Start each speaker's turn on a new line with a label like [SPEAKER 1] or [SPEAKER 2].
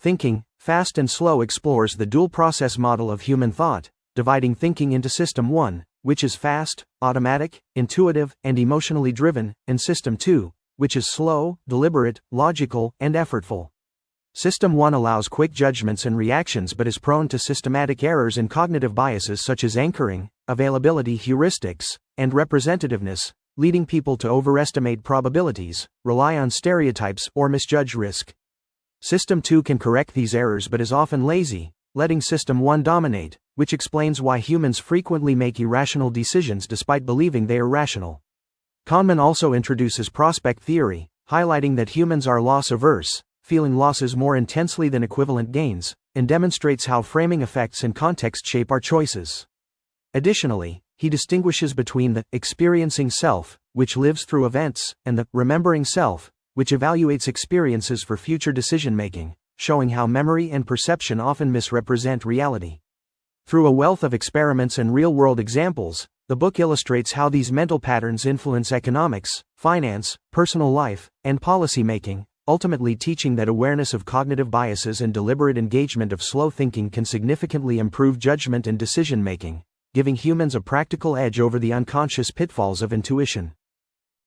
[SPEAKER 1] Thinking, Fast and Slow explores the dual process model of human thought, dividing thinking into System 1, which is fast, automatic, intuitive, and emotionally driven, and System 2, which is slow, deliberate, logical, and effortful. System 1 allows quick judgments and reactions but is prone to systematic errors and cognitive biases such as anchoring, availability heuristics, and representativeness, leading people to overestimate probabilities, rely on stereotypes, or misjudge risk. System 2 can correct these errors but is often lazy, letting System 1 dominate, which explains why humans frequently make irrational decisions despite believing they are rational. Kahneman also introduces prospect theory, highlighting that humans are loss-averse, feeling losses more intensely than equivalent gains, and demonstrates how framing effects and context shape our choices. Additionally, he distinguishes between the experiencing self, which lives through events, and the remembering self, which evaluates experiences for future decision-making, showing how memory and perception often misrepresent reality. Through a wealth of experiments and real-world examples, the book illustrates how these mental patterns influence economics, finance, personal life, and policy-making, ultimately teaching that awareness of cognitive biases and deliberate engagement of slow thinking can significantly improve judgment and decision-making, giving humans a practical edge over the unconscious pitfalls of intuition.